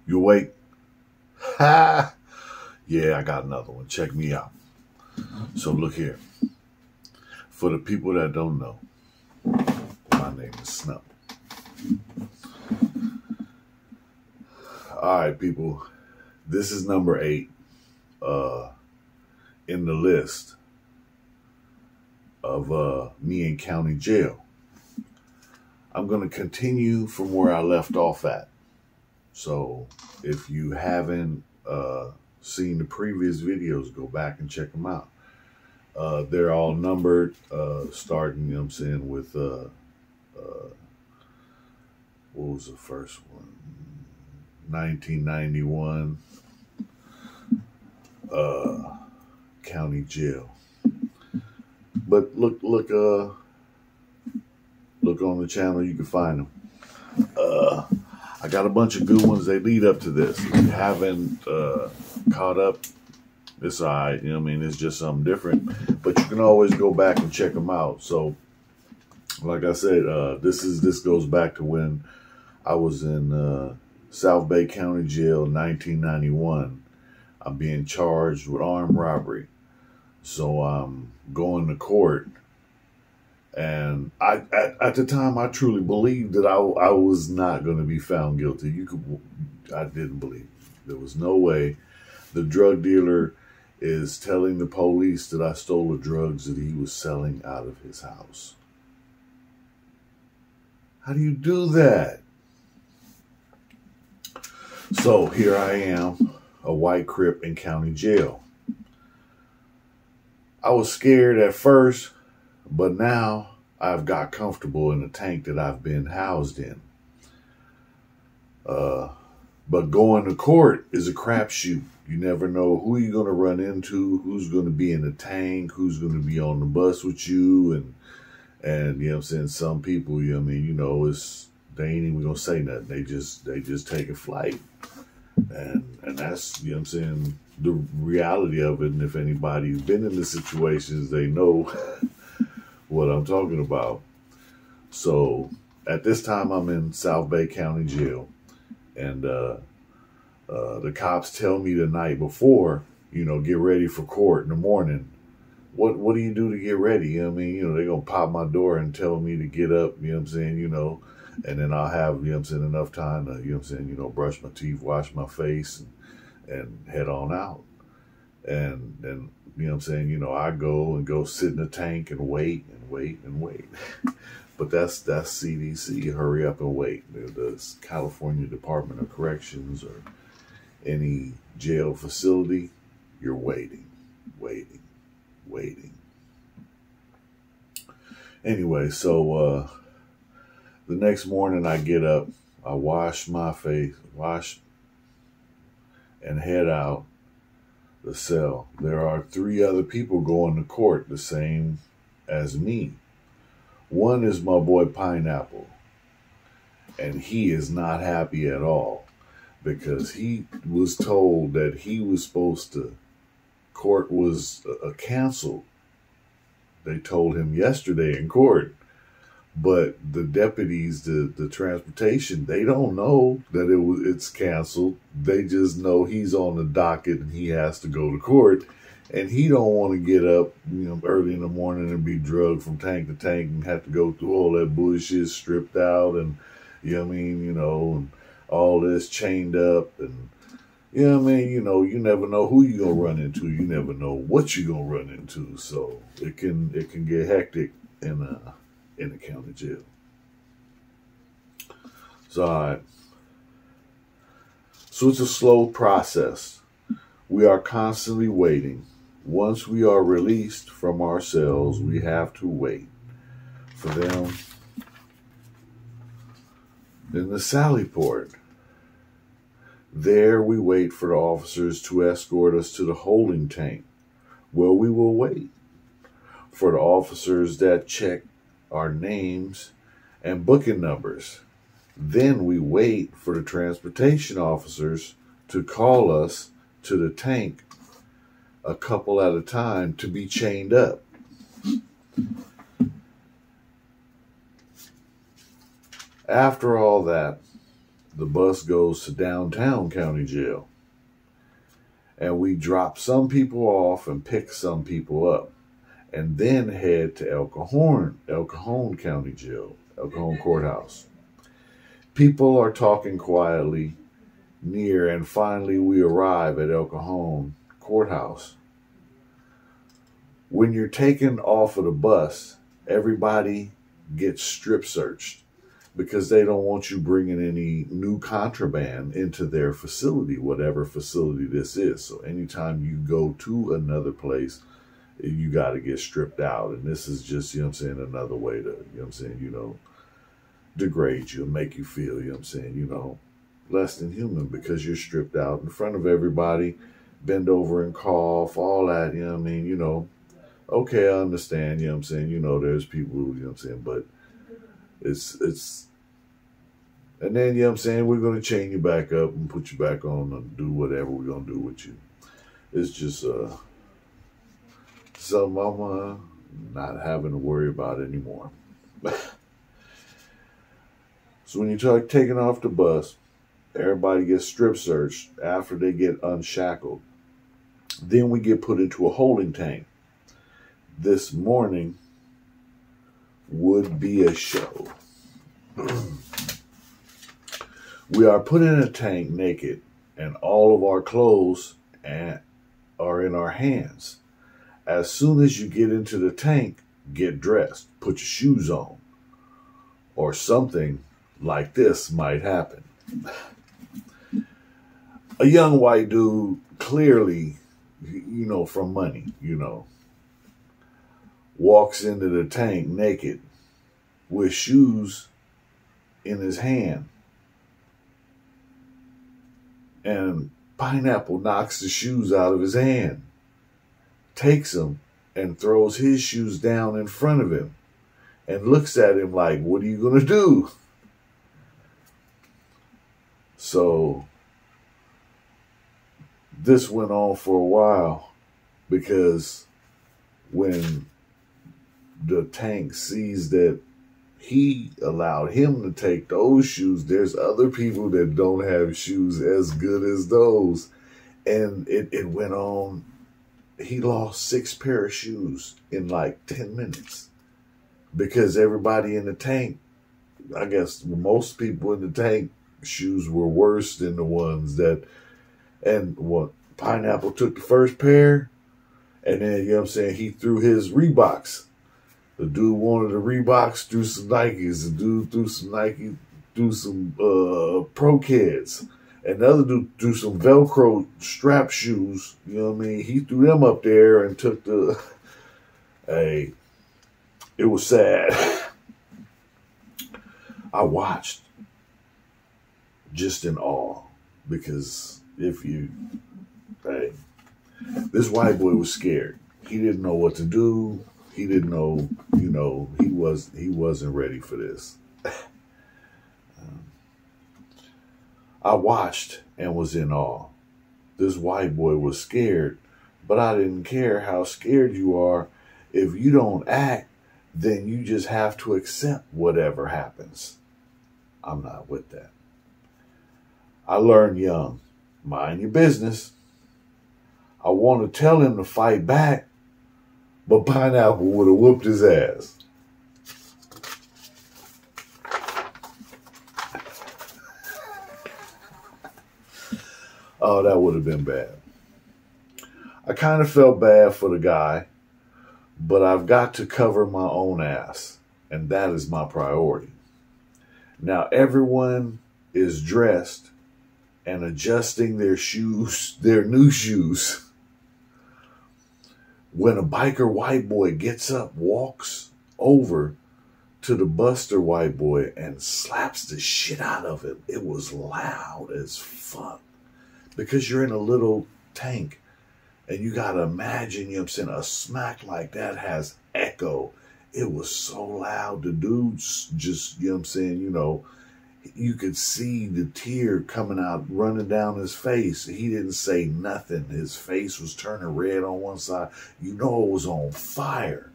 You awake? Ha! Yeah, I got another one. Check me out. So look here. For the people that don't know, my name is Snup. All right, people. This is number 8 in the list of me in county jail. I'm going to continue from where I left off at. So if you haven't seen the previous videos, go back and check them out. They're all numbered, starting, you know what I'm saying, with, what was the first one? 1991, county jail. But look on the channel, you can find them. I got a bunch of good ones. They lead up to this. If you haven't caught up, it's all right. You know what I mean? It's just something different. But you can always go back and check them out. So, like I said, this goes back to when I was in South Bay County Jail in 1991. I'm being charged with armed robbery. So I'm going to court. And at the time, I truly believed that I was not going to be found guilty. I didn't believe it. There was no way. The drug dealer is telling the police that I stole the drugs that he was selling out of his house. How do you do that? So here I am, a whiteCrip in county jail. I was scared at first, but now I've got comfortable in the tank that I've been housed in. But going to court is a crapshoot. You never know who you're going to run into, who's going to be in the tank, who's going to be on the bus with you. And you know what I'm saying? Some people, you know what I mean, you know, they ain't even going to say nothing. They just take a flight. And that's, you know what I'm saying, the reality of it. And if anybody's been in the situations, they know what I'm talking about. So at this time, I'm in South Bay County Jail. And the cops tell me the night before, you know, get ready for court in the morning. What do you do to get ready? You know what I mean? You know, they're going to pop my door and tell me to get up, you know what I'm saying, you know, and then I'll have, you know what I'm saying, enough time to, you know what I'm saying, you know, brush my teeth, wash my face, and head on out. And you know what I'm saying, you know, I go sit in the tank and wait and wait and wait. But that's CDC, hurry up and wait. The California Department of Corrections or any jail facility, you're waiting. Anyway, so the next morning I get up, I wash my face, and head out the cell. There are 3 other people going to court, the same as me. One is my boy Pineapple, and he is not happy at all because he was told that he was supposed to, court was canceled. They told him yesterday in court, but the deputies, the transportation, they don't know that it's canceled. They just know he's on the docket and he has to go to court. And he don't want to get up, you know, early in the morning and be drugged from tank to tank and have to go through all that bullshit, stripped out, and you know what I mean, you know, and all this chained up, and you know what I mean, you know, you never know who you're gonna run into. You never know what you're gonna run into. So it can get hectic in the county jail. So all right. So it's a slow process. We are constantly waiting. Once we are released from our cells, we have to wait for them in the sally port. There we wait for the officers to escort us to the holding tank, where we will wait for the officers that check our names and booking numbers. Then we wait for the transportation officers to call us to the tank, a couple at a time, to be chained up. After all that, the bus goes to downtown county jail. And we drop some people off and pick some people up. And then head to El Cajon County Jail, El Cajon Courthouse. People are talking quietly near, and finally we arrive at El Cajon Courthouse. When you're taken off of the bus, everybody gets strip searched because they don't want you bringing any new contraband into their facility, whatever facility this is. So anytime you go to another place, you got to get stripped out. And this is just, another way to, degrade you and make you feel, less than human, because you're stripped out in front of everybody, bend over and cough, all that, okay, I understand, there's people, but it's, and then, we're going to chain you back up and put you back on and do whatever we're going to do with you. It's just, something I'm not having to worry about anymore. So when you start taking off the bus, everybody gets strip searched after they get unshackled. Then we get put into a holding tank. This morning would be a show. We are put in a tank naked, and all of our clothes are in our hands. As soon as you get into the tank, get dressed, put your shoes on, or something like this might happen. A young white dude, clearly, from money, walks into the tank naked with shoes in his hand. And Pineapple knocks the shoes out of his hand, takes them, and throws his shoes down in front of him and looks at him like, what are you going to do? So this went on for a while, because when the tank sees that he allowed him to take those shoes, there's other people that don't have shoes as good as those. And it went on. He lost 6 pair of shoes in like 10 minutes because everybody in the tank, I guess most people in the tank, shoes were worse than the ones that, and what, Pineapple took the first pair, and then, he threw his Reeboks. The dude wanted the Reeboks, threw some Nikes. The dude threw some Nike, threw some Pro Kids. And the other dude threw some Velcro strap shoes. He threw them up there and took the, hey, it was sad. I watched just in awe, because this white boy was scared. He didn't know what to do. He didn't know, he wasn't ready for this. I watched and was in awe. This white boy was scared, but I didn't care how scared you are. If you don't act, then you just have to accept whatever happens. I'm not with that. I learned young, mind your business. I want to tell him to fight back, but Pineapple would have whooped his ass. Oh, that would have been bad. I kind of felt bad for the guy, but I've got to cover my own ass, and that is my priority. Now everyone is dressed and adjusting their shoes, their new shoes, when a biker white boy gets up, walks over to the buster white boy and slaps the shit out of him. It was loud as fuck, because you're in a little tank and you got to imagine, a smack like that has echo. It was so loud. The dude's just, you could see the tear coming out, running down his face. He didn't say nothing. His face was turning red on one side. It was on fire.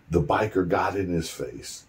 the biker got in his face.